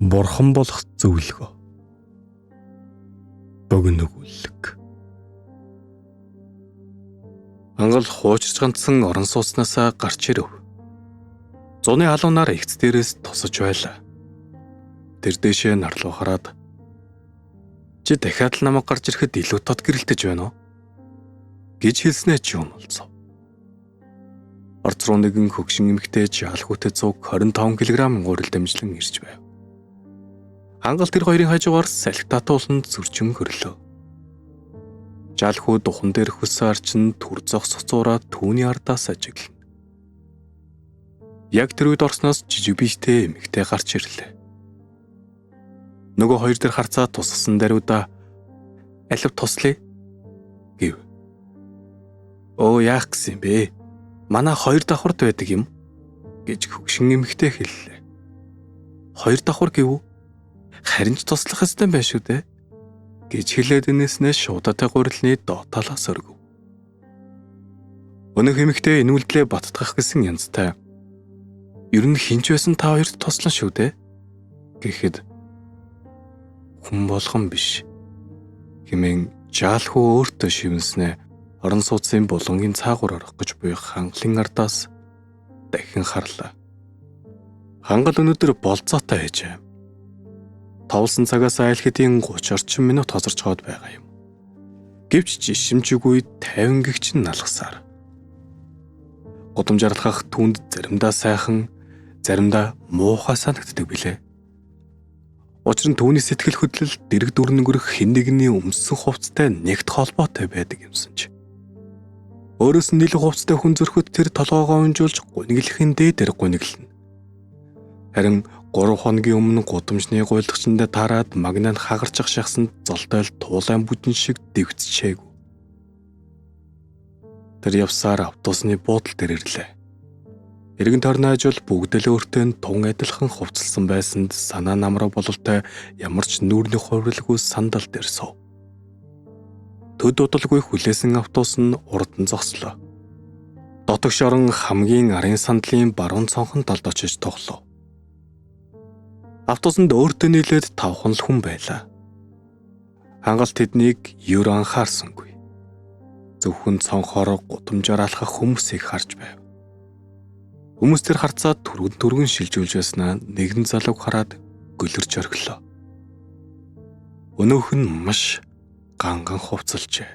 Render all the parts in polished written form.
Бурхан болох зөвлөгөө. Богиногүлэг. Ангал хуучирч ганцсан орон сууцнаасаа гарч ирэв. Зуны халуунаар эгц дээрээс тусаж байлаа. Тэр дэшээ нарлуу хараад "Чи дахиад л намайг гарч ирэхэд илүү тод гэрэлтэж байна уу?" гэж хэлснээр чи уналцав. Орц руу нэгэн хөгшин эмэгтэй жаалхүүтэй 125 кг гурил дамжлан ирж байв. Хангал тэр хоёрын хажуугаар салхи татуулан зөрчин хөрлөө. Жаалхүү духан дээр хөсөн арчин түр зогс цуцуураа түүний ардаас ажиглана. Яг тэр үед орсноос жижиг биетэй эмэгтэй гарч ирлээ. Нөгөө хоёр дээр харцаа тусгасан даруйда "Алив туслая" гэв. "Оо яах гэсэн бэ? Манай хоёр давхарт байдаг юм" гэж хөгшин эмэгтэй хэллээ. "Хоёр давхар гэв үү? Харин ч туслах ёстой байх шүү дээ" гэж хэлээд инээснээ шуудатай гурилны доод талаас өргөв. Өнөөх эмэгтэй энэ үйлдэлээ баттгах гэсэн янзтай "Ер нь хинч байсан та хоёрт туслан шүү дээ" гэхэд "Хүн болгон биш" хэмээн жаалхүү өөртөө шивнэснээ орон сууцын булангийн цаагуур орох гэж буй хангалын ардаас дахин харлаа. Хангал өнөөдөр болцоотой ээжээ. Товлсон цагаас айл хэдийн 30 орчим минут хозорч хаад байгаа юм. Гэвч жишимжгүй 50 гэгч налгасаар. Гудамж аралхах түнд заримдаа сайхан, заримдаа муухай санагддаг билээ. Учир нь түүний сэтгэл хөдлөл дэрэг дүрнэгөрөх хэн нэгний өмссөн хувцастай нэгт холбоотой байдаг юмсан ч. Өөрөөс нь илүү хувцастай хүн зөрөхөд тэр толгоогоо унжуулж гуниглахын дээдэр гуниглана. Харин 3 хоногийн өмнө гудамжны гуйлгачндаа таарад магнанд хагарчих шахсанд золтой л туулайн бүдэн шиг дэвцчихээг. Тэр явсаар автобусны буудлын дээр ирлээ. Эргэн тойрны ажил бүгд л өөртөө тун адилхан хувцалсан байсанд санаа намраа бололтой ямар ч нүүрний хувирлгүй сандал дээр суув. Төд удалгүй хүлээсэн автобус нь урд нь зогслоо. Дотогш орон хамгийн арын сандлын баруун цонхон талд очиж тоглов. Автобусанд өөртөө нийлээд 5 л хүн байлаа. Хангалт тэднийг юу анхаарсангүй. Зөвхөн цонхоор гудамжаар алхах хүмүүсийг харж байв. Хүмүүс тэр харцаа түргэн шилжүүлж байснаа нэгэн залууг хараад гөлөрж орхилоо. Өнөөх нь маш ганган хувцалжээ.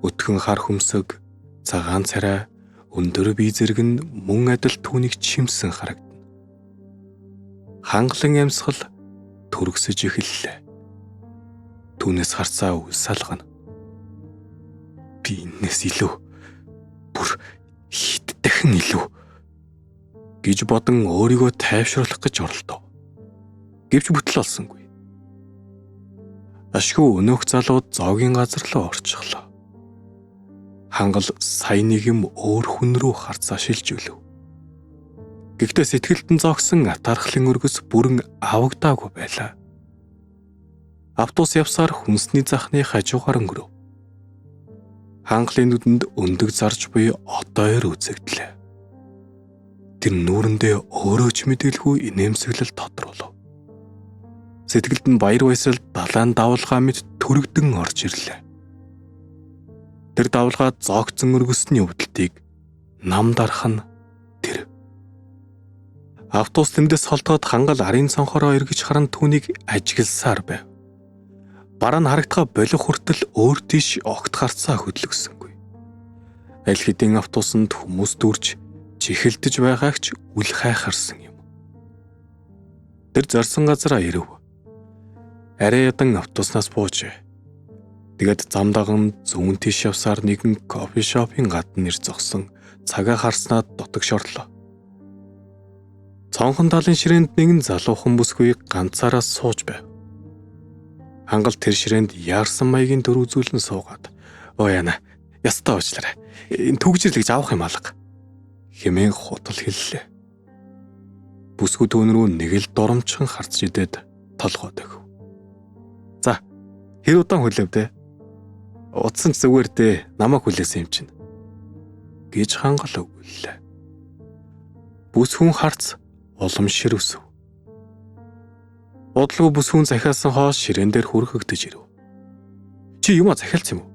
Өтгөн хар хөмсөг, цагаан царай, өндөр бие зэрэг нь мөн адил түүнийг чимсэн харагдана. Хангалан амьсгал төргсөж эхэллээ. Түүнээс харцаа үл салгана. "Би энэс илүү, бүр хэд дахин илүү" гэж бодон өөрийгөө тайвшруулах гэж оролдов. Гэвч бүтэл олсонгүй. Ашгүй өнөөх залууд зоогийн газар руу орчихлоо. Хангал сая нэг юм өөр хүн рүү харцаа шилжүүлв. Гэхдээ сэтгэлд нь зогсон атаархлын өргөс бүрэн авагдаагүй байлаа. Автобус явсаар хүнсний захны хажуугаар өнгөрөв. Хангалын нүдэнд өндөг зарж буй одоор үзэгдлээ. Тэр нүүрэндээ өөрөө ч мэдээлгүй инээмсэглэл тодруулав. Сэтгэлд нь баяр баясгал далайн давалгаа мэд төрөгдөн орж ирлээ. Тэр давалгаа зоогцсон өргөсний өвдөлтийг нам дарах нь тэр. Автобус тэндээс холдоод хангал арын цонхороо эргэж харан түүнийг ажигласаар байв. Бараа нь харагдхаа болох хүртэл өөр тийш огт харцаа хөдлөсөнгүй. Аль хэдийн автобусанд хүмүүс дүрж чихэлдэж байгааг ч үл хайхарсан юм. Тэр зарсан газараа ирэв. Арай ядан автобуснаас буужээ. Тэгээд зам даган зүүн тийш явсаар нэгэн кофе шопын гадна нэр зогсон цагаа харснаад дотогш орлоо. Цонхон талын ширээнд нэгэн залуухан бүсгүй ганцаараа сууж байв. Хангал тэр ширээнд яарсан маягийн дөр үзүүлэн суугаад "Оо яана, ястаа уучлаарай. Энэ түгжирлэгж авах юм алга" хэмээн хутал хэллээ. Бүсгүй түүн рүү нэг л доромчхон харц идээд толгой дөхөв. "За, хэр удаан хүлээв дээ? Утсан ч зүгээр дээ, намайг хүлээсэн юм чинь" гэж хангал өгүүллээ. Бүс хүн харц улам ширвсв. Бодлого бүсгүйн захиалсан хойш ширээн дээр хүрхэгдэж ирэв. Чи юма захиалсан юм уу?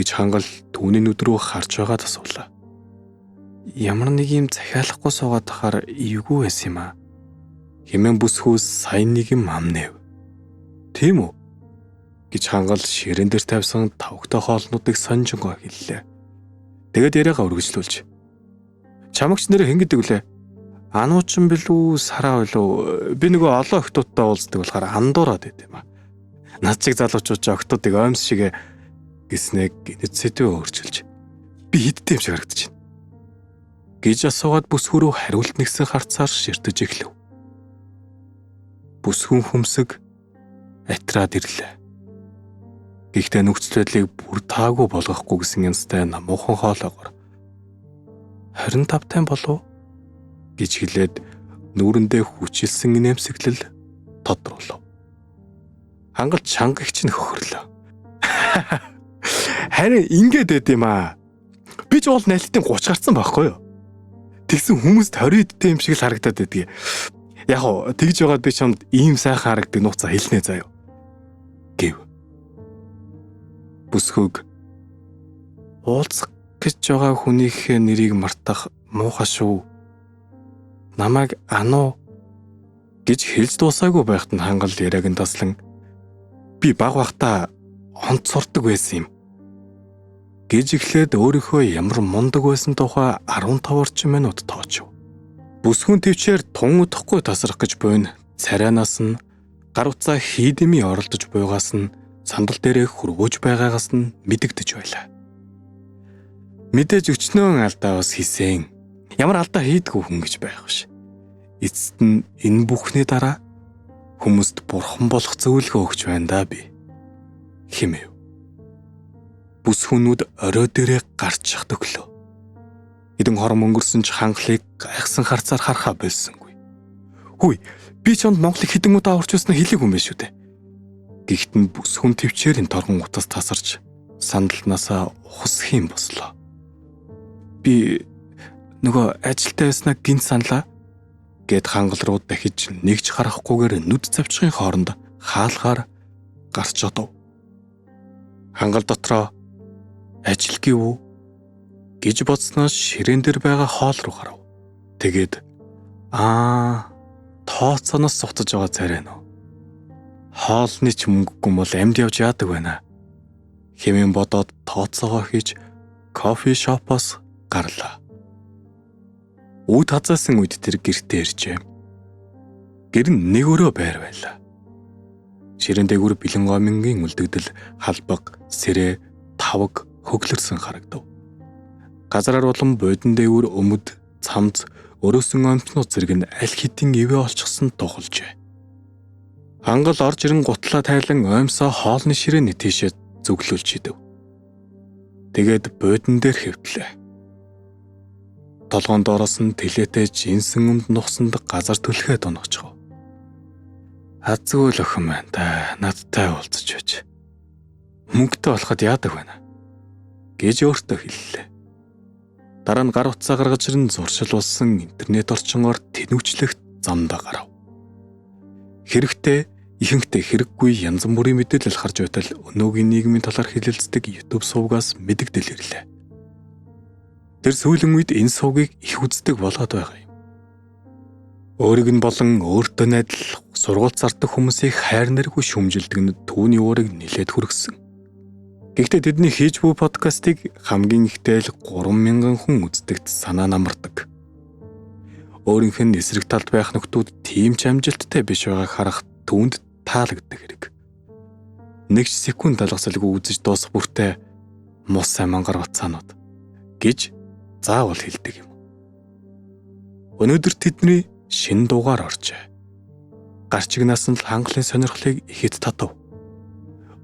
Гэж хангал түүний нүд рүү харж байгаад асуулаа. Ямар нэг юм захиалахгүй суугаад тахаар эвгүй байсан юм аа. Хэмээн бүсгүйс сайн нэг юм амнэв. Тийм үү? Гэж хангал ширээн дээр тавьсан тавхтай хоолнуудыг сонжингоо хэллээ. Тэгээд яриагаа үргэлжлүүлж. Чамагч нэр хэн гэдэг вүлээ? Ануучин билүү, сараа билүү? Би нөгөө олон охтуудтай уулздаг болохоор андуураад байт юм аа. Над чиг залуучууд ч охтуудыг оймс шиг гэснээ гинэт сэдвээ өөрчилж. Би хидтэй юм шиг харагдаж байна. Гэж асуугаад бүсгүй рүү хариулт нэгсэн харцаар ширтэж эхлэв. Бүсгүйн хөмсөг атраад ирлээ. Гэхдээ нөхцөл байдлыг бүр таагүй болгохгүй гэсэн янзтай намуухан хоолоогоор 25 тань болов гэж хэлээд нүүрэндээ хүчилсэн инээмсэглэл тодруулав. Хангал чангагч нь хөхөрлөө. Харин ингээд байд юм аа. Би ч уул найлтын 30 гарцсан байхгүй юу? Тэгсэн хүмүүст 20 эдтэй юм шиг л харагдаад байдгийг. Яг уу тэгж байгаад би чамд ийм сайхан харагдаг нууцаа хэлнэ заяа. Гэв. Бүсгүйг уулзах гэж байгаа хүнийхээ нэрийг мартах муухай шүү. Намайг ануу гэж хэлж дуусаагүй байхад нь хангал яриаг нь таслан би баг багтаа онц сурдаг байсан юм. Гэж эхлээд өөрийнхөө ямар мундаг байсан тухай 15 орчим минут тоочв. Бүсгүйн төвчээр тун удахгүй тасрах гэж буйн царайнаас нь гар утсаа хийдэмий оролдож буйгаас нь сандал дээрээ хөрвөөж байгаагаас нь мэдэгдэж байлаа. Мэдээж өчнөө алдаа бас хийсэн. Ямар алдаа хийдгүү хүн гэж байх биш. Эцэст нь энэ бүхний дараа хүмүүст бурхан болох зөвлөгөө өгч байна да би. Хэмэв. Бүсгүүнүүд орой дээрээ гарч шахт өглөө. Эдэн хором өнгөрсөн ч хангалыг гайхсан харцаар харахаа болсонгүй. Хүй, би чонд Монголыг хэдэн удаа орчуулснаа хэлээг юм биш үү те. Гэхдээ бүсгүүн төвчээрийн торгон утас тасарч сандалнаасаа ухсах юм бослоо. Би нөгөө ажилтаа байснаа гинт саналаа гэд хангал руу дахиж нэгж харахгүйгээр нүд завчхын хооронд хаалгаар гарч одов. Хангал дотроо ажил гэв үү гэж бодсноос ширээн дээр байгаа хоол руу харав. Тэгээд тооцооноос сутаж байгаа царай нөө. Хоолны ч мөнгөгүй бол амьд явж яадаг байна. Хэмээн бодоод тооцоогоо хийж кофе шопоос гарлаа. Үд хазаасан үед тэр гэртээ иржээ. Гэр нь нэг өрөө байр байлаа. Ширээн дээгүүр бэлэн гомингийн үлдэгдэл халбаг, сэрээ, тавг хөглөрсөн харагдав. Газараар улам бодон дээгүүр өмд, цамц, өрөөсөн омчнууд зэрэг нь аль хэдийн ивэ олчихсон тухалжээ. Хангал орж ирэн гутлаа тайлан оймсоо хоолны ширээний тийшээ зүглүүлж идэв. Тэгээд бодон дээр хэвтлээ. Толгоон доороос нь тэлээтэй жинсэн өмд нухсанд газар түлхээ дунагчав. Азгүй л охин байна да, надтай уулзаж байж. Мөнгөтэй болоход яадаг байна гэж өөртөө хэллээ. Дараа нь гар утсаа гаргаж ирэн зуршилулсан интернет орчингоор тэнүүчлэгт замдаа гарав. Хэрэгтэй, ихэнхдээ хэрэггүй янз бүрийн мэдээлэл харж байтал өнөөгийн нийгмийн талаар хэлэлцдэг YouTube сувгаас мэдэгдэл ирлээ. Тэр сүүлийн үед энэ сувгийг их үздэг болоод байгаа юм. Өөрийг нь болон өөртөө найдал сургууль зардаг хүмүүсийг хайр нэргүй шүмжилдэг нь түүний уурыг нилээд хүргэсэн. Гэхдээ тэдний хийж буй подкастыг хамгийн ихтэй л 3000 хүн үздэгт санаа намардаг. Өөрийнх нь эсрэг талд байх нөхдүүд тийм ч амжилттай биш байгааг харах түүнд таалагддаг хэрэг. Нэг ч секунд алгасалгүй үзэж дуусах бүртээ мус сайн мангар бацаанууд гэж заавал хэлдэг юм. Өнөөдөр тэдний шинэ дугаар оржээ. Гарчигнаас нь л хангалын сонирхлыг ихэд татав.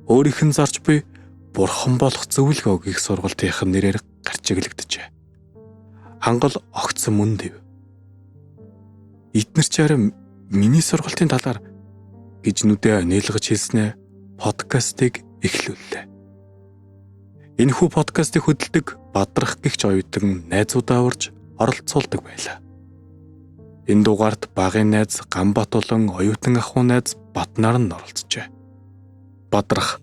Өөрийнх нь зарж буй бурхан болох зөвлөгөө гэх сургалтынх нь нэрээр гарчиглэгдэжээ. Хангал огцсон мөн дэв. Эднэр ч харин миний сургалтын талаар гэж нүдээ нээлгэж хэлснээр подкастыг эхлүүллээ. Энэхүү подкастыг хөдөлдөг Бадрах гэгч оюутан найзуудаа урьж оролцуулдаг байлаа. Энэ дугаарт багын найз Ганбат болон оюутан ахуй найз Батнаар нь оролцжээ. Бадрах.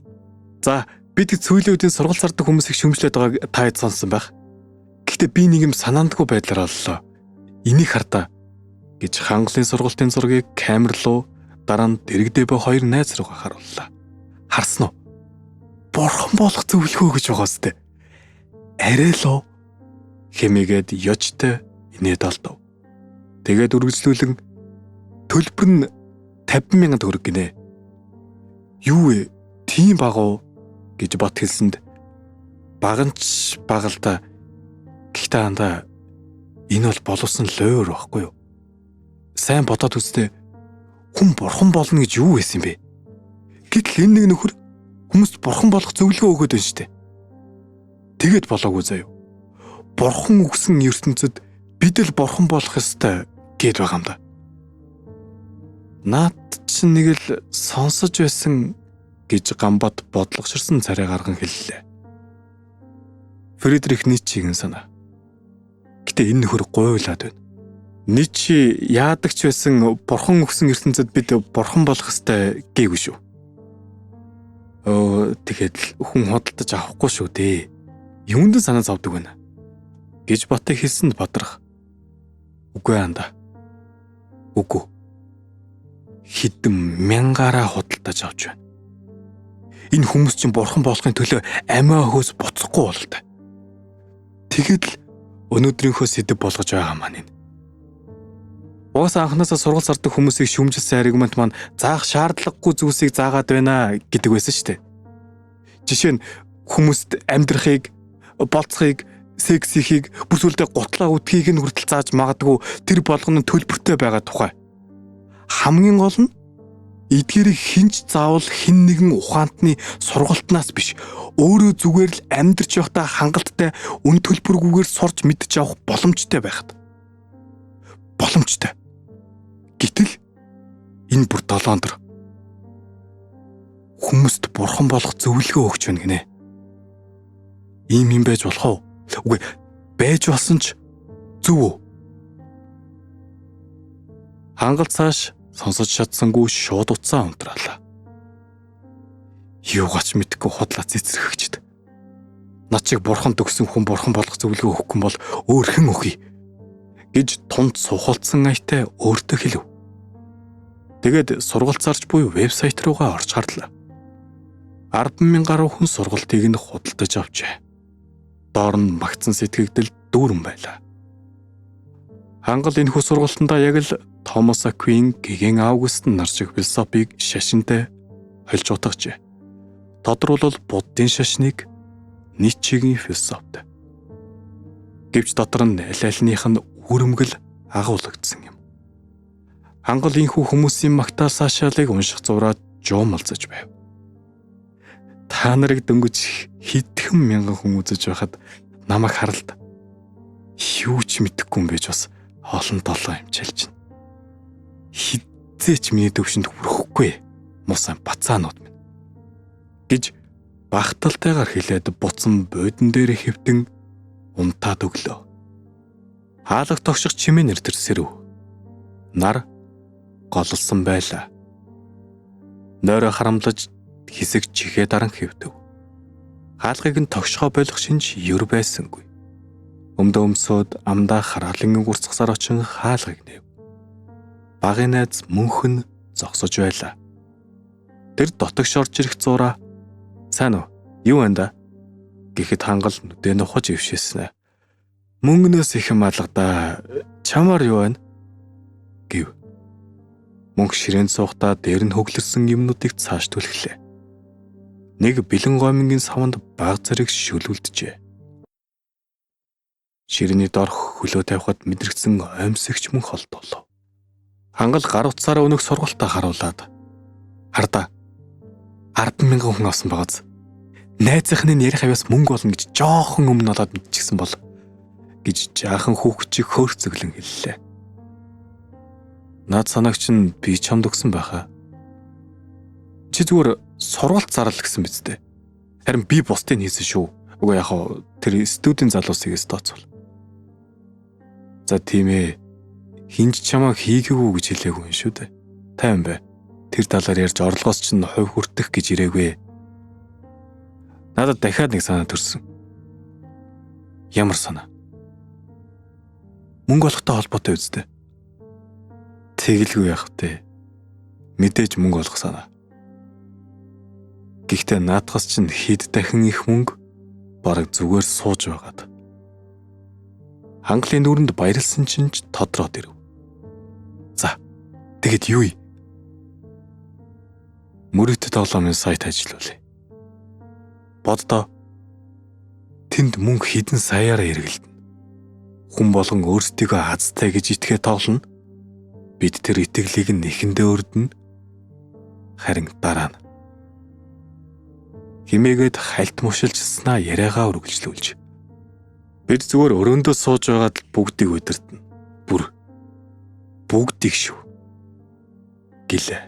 За бид сүүлийн үеийн сургалт зардаг хүмүүсийг шөмжлээд байгааг та хэд сонсон байх. Гэхдээ би нэг юм санаандгүй байдлаар оллоо. Энийг хардаа гэж хангалын сургалтын зургийг камер руу дараа нь дэрэгдээ буй хоёр найз руугаа харууллаа. Харсан уу? Бурхан болох зөвлөгөө гэж байгаа сте. Арай лоо хэмээгээд ёжтой инээд алдав. Тэгээд үргэлжлүүлэн төлбөр нь 50,000 төгрөг гинэ. Юу вэ? Тийм багуу гэж бат хэлсэнд баганч багалда гэхдээ андаа энэ бол боловсон лойр байхгүй юу? Сайн бодоод үзтээ хүн бурхан болно гэж юу байсан бэ? Гэтэл энэ нэг нөхөр хүмүүст бурхан болох зөвлөгөө өгөөд байна штэ. Тэгээд болоогүй заяа. Бурхан өгсөн ертөнцид бид л бурхан болох ёстой гэд байгаа юм да. Наад чинь нэг л сонсож байсан гэж Гамбат бодлогоширсан царай гарган хэллээ. Фридрих Ницшегийн санаа. Гэтэ энэ нөхөр гуйлаад байна. Ницше яадаг ч байсан бурхан өгсөн ертөнцид бид бурхан болох ёстой гээгүй шүү. Тэгэхэд л хүн худалдаж авахгүй шүү дээ. Юунд санаа зовдөг байна гэж Батыг хэлсэнд Бадрах. Үгүй андаа. Үгүй. Хэдэн мянгаараа худалдаж авч байна. Энэ хүмүүс чинь бурхан болохын төлөө амиа хөөс буцахгүй бололтой. Тэгэд л өнөөдрийнхөө сэдэв болгож байгаа маань энэ. Уус анхнаасаа сургалт зардаг хүмүүсийг шүмжилсэн аргумент маань заах шаардлагагүй зүйлсийг заагаад байна гэдэг байсан шүү дээ. Жишээ нь хүмүүст амьдрахыг, болцохыг, секс хийхийг, бүр сүлдээ гутлаа үтхийг нь хүртэл зааж магадгүй тэр болгоно төлбөртэй байгаа тухай. Хамгийн гол нь эдгээрийг хинч заавал хэн нэгэн ухаантны сургалтнаас биш өөрөө зүгээр л амьдарч явахдаа хангалттай үн төлбөргүйгээр сурч мэдж авах боломжтой байхад. Боломжтой. Гэтэл энэ бүр 7 дор хүмүүст бурхан болох зөвлөгөө өгч байна гинэ. Ийм юм байж болох уу? Үгүй байж болсон ч зөв үү? Хангалт цааш сонсож чадсангүй шууд уцаа унтраалаа. Юугаач мэдхгүй худлаа цэцэрхэгчд. Над чиг бурханд өгсөн хүн бурхан болох зөвлөгөө өгөх юм бол өөр хэн өгье гэж тунд сухалдсан аятай өөртөө хэлв. Тэгээд сургалт зарж буй вебсайт руугаа орж харлаа. 10,000 гаруй хүн сургалтыг нь худалдаж авчээ. Доор нь магтсан сэтгэгдэл дүүрэн байлаа. Хангал энэхүү сургалтандаа яг л Томас Аквин, Гиген Аугустин нар шиг философиг шашинтай хольж утгажээ. Тодорхойлбол Буддын шашныг Ницшегийн философт. Гэвч дотор нь аль альных нь үрэмгэл агуулгдсан юм. Хангал энэхүү хүмүүсийн магтаал саашаалыг унших зураад жуумалзаж байв. Та нарыг дөнгөж хэдхэн мянган хүн үзэж байхад намайг харалт. Юу ч мэдэхгүй юм байж бас олон толгой хэмчээлж байна. Хизээч миний төвшөнд хүрэхгүй мусан бацаанууд минь гэж багталтайгаар хэлээд буцан буудан дээр хэвтэн унтаад өглөө. Хаалга тогших чимээ нэртэрсэрв. Нар голлсон байлаа. Нойроо харамлаж хэсэг чихээ даран хэвтэв. Хаалгыг нь тогшгоо болох шинж юр байсангүй. Өмдөөмсөд амдаа хараалан гурцгасаар очин хаалгыг нэв. Багын найз мөнхөн зогсож байлаа. Тэр дотогш орж ирэх зураа "Сайн уу? Юу вэ да?" гэхэд хангал нүдээ нухаж ившээсэн. "Мөнгнөөс их юм алгадаа. Чамаар юу вэ?" гэв. Мөнх ширээнд суухдаа дээр нь хөглөрсөн юмнуудыг цааш түлхлээ. Нэг бэлэн гомингийн савнд баг зэрэг шүлүүлдэжээ. Ширээний дорх хөлөө тавихад мэдрэгдсэн оймсогч мөн холдуулав. Хангал гар утсаараа өнөх сургалтаа харуулад "Хардаа 10,000 хүн авсан байгааз. Найзынхны ярих авьяас мөнгө болно гэж жоохон өмнө олоод мэдчихсэн бол" гэж жаахан хүүхчиг хөөрцөглөн хэллээ. "Наад санаагч нь би чамд өгсөн байхаа. Чи зүгээр сургалт зарал гэсэн биз дээ. Харин би бусдыг хийсэн шүү. Үгүй яг тэр студийн залуусыг тооцвол. За тийм ээ. Хинж чамаа хийгээгүй гэж хэлээгүй юм шүү дээ. Тайван бай. тэр талаар ярьж орлогоос чинь хувь хүртэх гэж ирээгүй. Надад дахиад нэг санаа төрсөн. Ямар санаа? Мөнгө олохтой холбоотой үстэй. Тэгэлгүй явах те. Мэдээж мөнгө олох санаа. Гэхдээ наадхаас чинь хэд дахин их мөнгө бараг зүгээр сууж байгаад. Хангалын нүрэнд баярлсан чинь ч тодроод ирэв. За, тэгэд юу юм? Мөрөд тоглоомын сайт ажиллуулъя. Боддоо. Тэнд мөнгө хэдэн саяараа эргэлдэнэ. Хүн болгон өөрсдийгөө азтай гэж итгээ тоглоно. Бид тэр итгэлийг нэхэндээ өрдөнө. Харин дараа нь химээгээд хальт мушилжснаа яриагаа үргэлжлүүлж. Бид зүгээр өрөөндөө сууж байгаад бүгдийг удирдна. Бүр бүгдийг шүү. Гэлээ.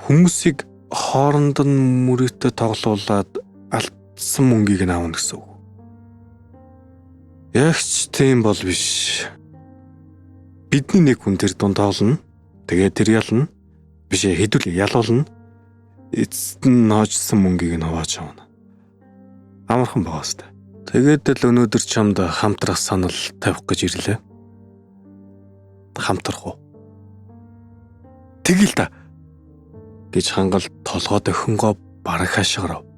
Хүмүүсийг хооронд нь мөрөдтэй тоглуулад алдсан мөнгийг нь авна гэсэн үг. Ягч тийм бол биш. Бидний нэг хүн тэр дунд тоглоно. Тэгээд тэр ялна. Бишээ хэдүүл ялуулна. Эцэст нь ноожсон мөнгийг нь хувааж авна. Амархан байгаа сте. Тэгээд л өнөөдөр чамд хамтрах санал тавих гэж ирлээ. Хамтрах уу? Тэгэл та гэж хангал толгойд өхөнгөө бараг хашгирав.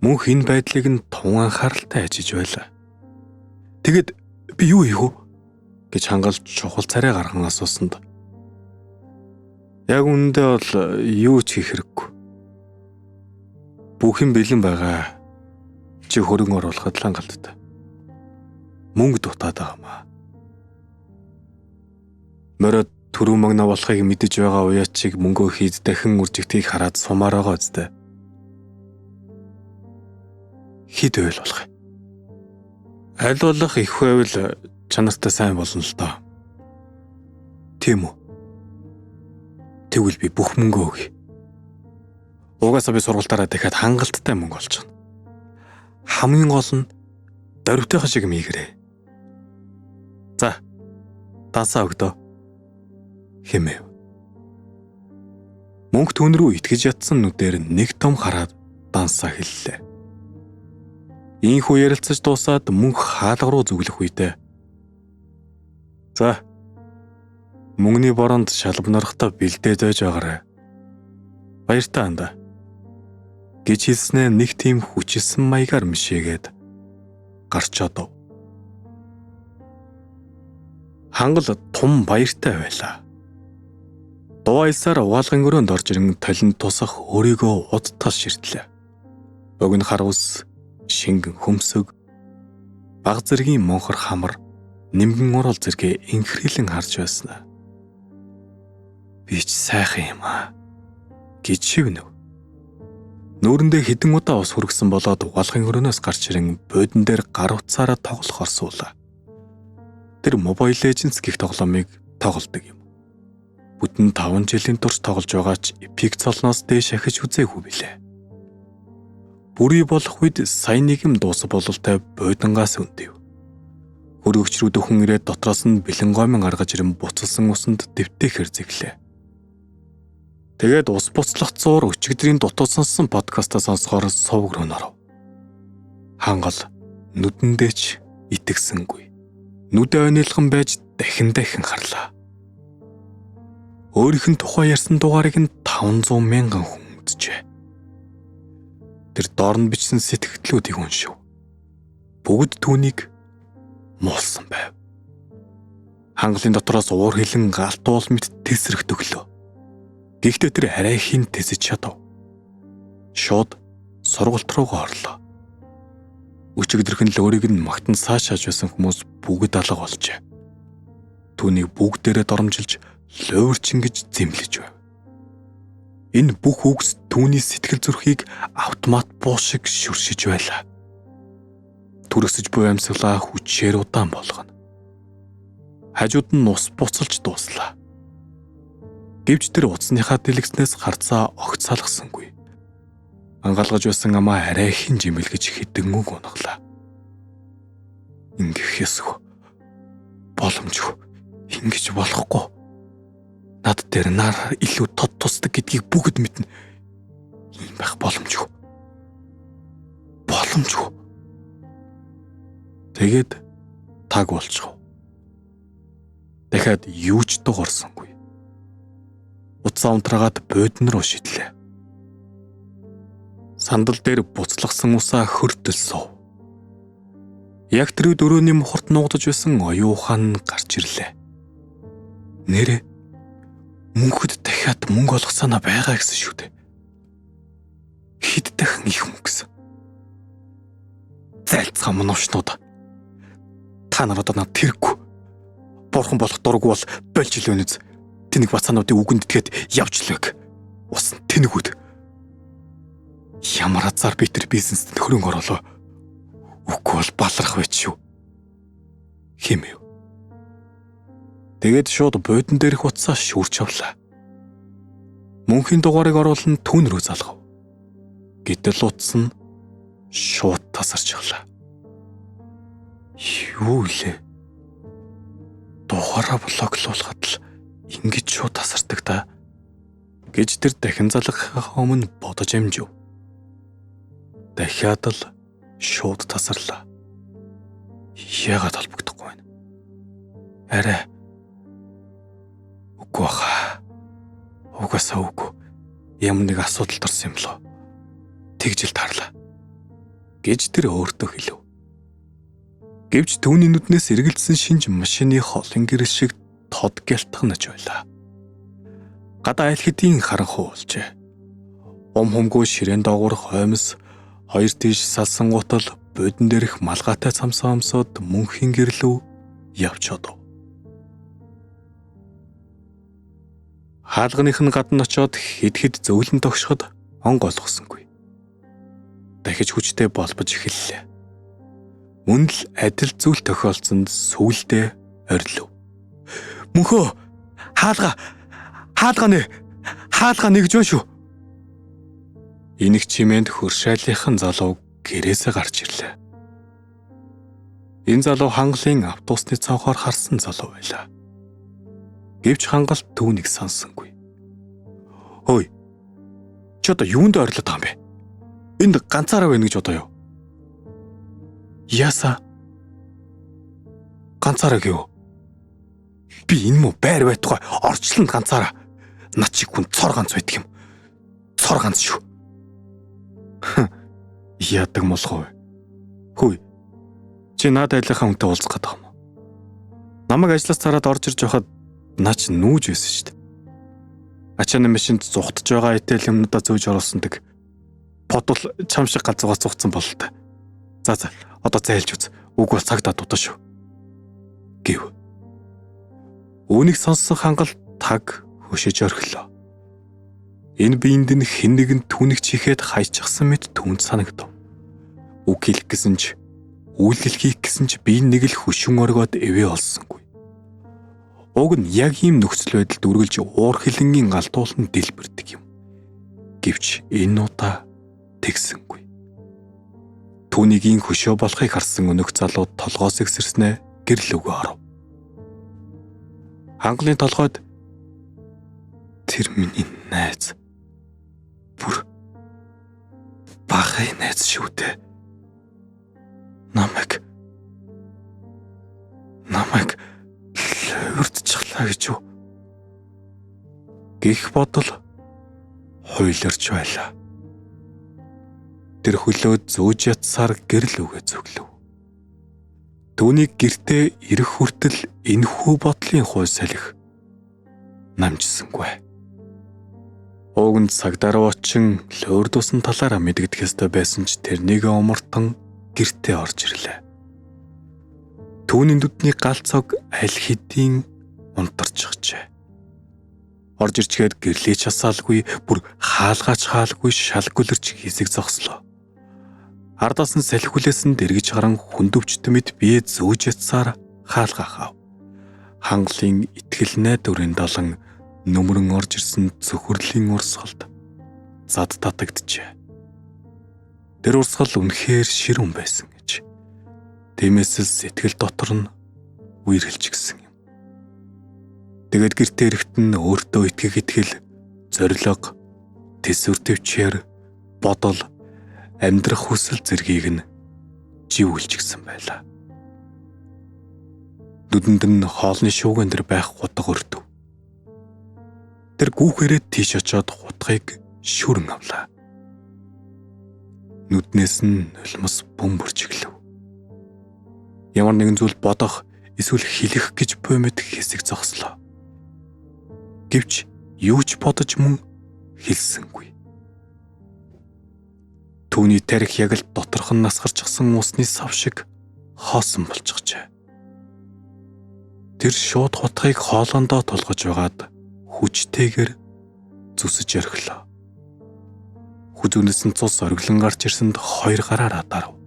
Мөнх энэ байдлыг нь тун анхааралтай ажиж байлаа. Тэгэд би юу хийх вэ гэж хангал чухал царай гарган асуусанд. Яг үүндээ бол юу ч хийх хэрэггүй. Бүх юм бэлэн байгаа. Чи хөрөнгө оруулахад л хангалттай. Мөнгө дутаад байгаамаа. Мөрөд түрүү магна болохыг мэдэж байгаа уяач чиг мөнгөө хийд дахин үржигтгийг хараад сумаар байгаа үстэй. Хэд ойл болох юм? Аль болох их байвал чанартай сайн болно л доо. Тийм үү? Тэгвэл би бүх мөнгөө өгье. Угаасаа би сургалтаараа дахиад хангалттай мөнгө олж байна. Хамгийн гол нь дөрвтэйхэн шиг юм ийгэрээ. За, тасаа өгдөө. Хэмэв. Мөнгө түүн рүү итгэж ятсан нүдээр нэг том хараад дансаа хэллээ. Ийхүү ярилцаж дуусаад мөнх хаалга руу зүглэх үедээ. За, мөнгөний боронд шалбнарахтаа бэлдээд байж байгаарай. Баяртай андаа. Гэж хэлснээр нэг тийм хүчилсэн маягаар мишээгээд гарч одов. Хангал тум баяртай байлаа. Дуайлсаар угаалгын өрөөнд орж ирэн толинд тусах өөрийгөө удтал ширтлээ. Богино хар ус, шингэн хөмсөг, баг зэргийн монхор хамар, нимгэн урал зэрэг инхрэлэн харж байснаа. Би ч сайхан юм аа гэж шивнэв. Нүүрэндээ хідэн удаа ус хүргэсэн болоод угаалгын өрөөнөөс гарч ирэн буудан дээр гар утсаараа тоглох орсуулаа. Тэр Mobile Legends гэх тоглоомыг тоглодог юм. Бүтэн 5 жилийн турш тоглож байгаа ч Epic цолноос дээш ахиж үзээгүй билээ. Бүрий болох үед сайн нэг юм дуусах бололтой буудангаас өндөв. Хөргөгчрүүд өхөн ирээд дотроос нь бэлэн гомын гаргаж ирэн буцалсан усанд дэвтэхэр зэглээ. Тэгээд ус буцлах зуур өчигдрийн дутуу сонссон подкастаа сонсохоор сувг руу норов. Хангал нүдэндээ ч итгэсэнгүй. Нүдэ онилгон байж дахин харлаа. Өөрийнх нь тухай ярьсан дугаарыг нь 500 мянган хүн үзжээ. Тэр доорн бичсэн сэтгэлдлүүдийг уншив. Бүгд түүнийг муулсан байв. Хангалын дотроос уур хилэн галтуул мэт тесрэх төглөө. Гэхдээ тэр арай хин тэсэж чадав. Шууд сургалт руугаа орлоо. Өчигдөрхөн л өөрийг нь магтан саашааж байсан хүмүүс бүгд алга болжээ. Түүнийг бүгдээрээ доромжилж луурчин гэж зэмлэж байв. Энэ бүх үгс түүний сэтгэл зүрхийг автомат буу шиг шүршиж байлаа. Түрэсэж буй амьсгалаа хүчээр удаан болгоно. Хажууд нь ус буцалж дууслаа. Гэвч тэр утасныхаа дэлгэснээс харцаа огт салгасангүй. Ангаалгаж байсан амаа арай хин жимэлгэж хідэн үг унаглаа. Ингэх ёсгүй. Боломжгүй. Ингэж болохгүй. Над дээр нар илүү тод тусдаг гэдгийг бүгд мэднэ. Ийм байх боломжгүй. Боломжгүй. Тэгээд таг болчихов. Дахиад юу ч дуурсангүй. Уцаа унтраагаад буудан руу шидлээ. Сандал дээр буцлагсан усаа хөртөлсөв. Яг тэр үед өрөөний мухарт нуугдаж байсан оюухан гарч ирлээ. Нэрээ мөнхөд дахиад мөнгө олох санаа байгаа гэсэн шүү дээ. Хэд дахин их мөнгө гэсэн. Зайлцгаа мөнөвчнүүд. Та нар одоо надад тэрэггүй. Бурхан болох дурггүй бол болж илвэнэз. Тэнэг бацаануудын үгэнд итгээд явжлаг. Ус тэнэгүүд. Ямар азар би тэр бизнест хөрөнгө оруулаа. Үгүй бол баларх байт шүү. Хэмэв. Тэгээд шууд буудан дээрх уцаа шүүрч авлаа. Мөнхийн дугаарыг оруулан түүн рүү залгав. Гэтэл утас нь шууд тасарч авлаа. Юу лээ? Дугаараа блоклуулахад л ингэж шууд тасардаг та гэж тэр дахин залгахаа өмнө бодож амжив. Дахиад л шууд тасарлаа. Яагаад холбогдохгүй байна? Арай үгүй баха. Угаасаа үгүй. Ямар нэг асуудал төрсөн юм лөө. Тэгжил тарлаа гэж тэр өөртөө хэлв. Гэвч түүний нүднээс эргэлдсэн шинж машины холын гэрэл шиг тод гялтганаж байлаа. Гадаа айл хэдийн харанхуй болжээ. Хумгүй ширээн доогуур хоймос хоёр тийш салсан гутал буудан дээрх малгайтай цамсаа өмсөд мөнхийн гэрлүү явж одов. Хаалганых нь гадна очоод хэд зөөлөн тогшоход онг олгосонгүй. Дахиж хүчтэй болбож эхэллээ. Мөн л адил зүйл тохиолдсонд сүулдэ орилов. Мөнхөө хаалгаа нэг гэж байна шүү. Энийг чимээнд хөршайлынхан залуу гэрээсээ гарч ирлээ. Энэ залуу хангалын автобусны цонхоор харсан залуу байлаа. Гэвч хангалт түүнийг сонсонгүй. Хөөе. Чи одоо юунд орилоод байгаа юм бэ? Энд ганцаараа байна гэж бодоо юу? Яса? Ганцаараа гэв. Би энэ муу байр байтугай орчлон ганцаараа. Над чиг хүн цор ганц байдаг юм. Цор ганц шүү. Яадаг молгоо. Хөөе. Чи наад айлынхаа хүнтэй уулзах гэдэг юм уу? Намайг ажлаас цараад орж ирж байхад наач нүүж байсан шүү дээ. Ачааны машинд зугтж байгаа итэл юмнуудаа зөөж оруулсандаг. Бодвол чам шиг ганцугаа зугцсан болол та. За одоо зайлж үз. Үг бол цагдаа дутаа шүү. Гэв. Үүнийг сонссон хангал таг хөшөж орхилоо. Энэ биеинд нь хэн нэгэн түүнийг чихээд хайчихсан мэт түүнд санагдав. Үг хэлэх гэсэн ч, үйлдэл хийх гэсэн ч би нэг л хөшин оргоод эвээ олсонгүй. Уг нь яг ийм нөхцөл байдалд үргэлж уур хилэнгийн галтуулан дэлбэрдэг юм. Гэвч энэ удаа тэгсэнгүй. Түүнийг ин хөшөө болохыг харсан өнөх залуу толгоос ихсэрснээ гэрэл өгөө оров. Хангалын толгойд тэр миний найз. Бүр бахай найз шүү дээ. Намайг урдчихлаа гэж юу? Гэх бодол хуйларч байлаа. Тэр хөлөөд зөөж ятсаар гэрэл үгээ зөвлөв. Түүнийг гэртээ ирэх хүртэл энэхүү бодлын хой салхи намжсангүй. Уг нь цагдаа очин луурдусан талаараа мэдэгдэх ёстой байсан ч тэрнийг умартан гэртээ орж ирлээ. Түүний нүдний галцог аль хэдийн унтарчихжээ. Орж ирчгээд гэрлээ часаалгүй, бүр хаалгаач шал гүлэрч хэсэг зогслоо. Ардаас нь салхи хүлээсэн дэргэж харан хүндөвчт мэд бие зөөж ятсаар хаалгаа хав. Хангалын итгэл найдварын далан нүмрэн орж ирсэн цөхөрлийн урсгалд зад татагджээ. Тэр урсгал үнэхээр ширүүн байсан гэж. Тиймээс л сэтгэл дотор нь үерхэлж гисэн юм. Тэгээд гэртээ ирэхэд нь өөртөө итгэх итгэл, зориг, төсвөр төвчээр, бодол, амьдрах хүсэл зэргийг нь живүүлчихсэн байлаа. Нүдэнд нь хоолны шууган дээр байх хутга өртөв. Тэр гүүхээрээ тийш очоод хутгыг шүрэн авлаа. Нүднээс нь нулимс бөмбөрч эхлэв. Ямар нэгэн зүйл бодох, эсвэл хэлэх гэж буймит хэсэг зогслоо. Гэвч юу ч бодож мөн хэлсэнгүй. Түүний тарих яг л доторх нь насгарчихсан усны сав шиг хоосон болчихжээ. Тэр шууд хутгыг хоолондоо тулгаж байгаад хүчтэйгээр зүсэж орхилоо. Хүзүүнээс нь цус ориглон гарч ирсэнд хоёр гараараа дарав.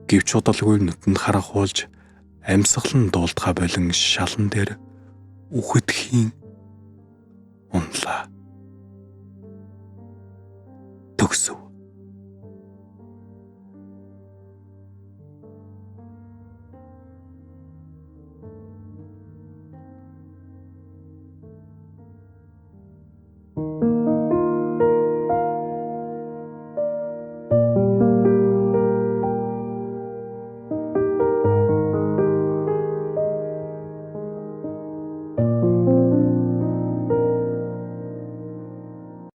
Гэвч удалгүй нүдэнд харанхуулж амьсгал нь дуулдгаа болон шалан дээр үхэдхийн унлаа. Төгсөв.